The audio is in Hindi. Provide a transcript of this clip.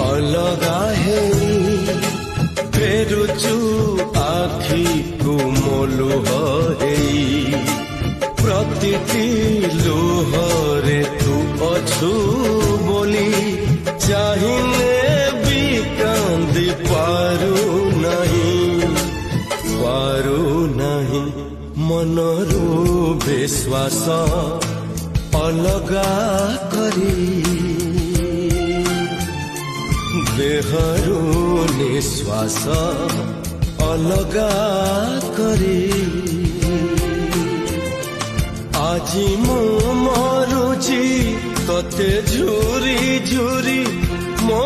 अलगा है फेरुचु आखि को मोलुह प्रतिटी लुहरे तू अछु बोली चाहिए भी कांदी पारू नहीं मनरू विश्वास अलगा करी देहरु निश्वास अलगा करी আজি মু মরুছি তোতে ঝুরি ঝুরি মো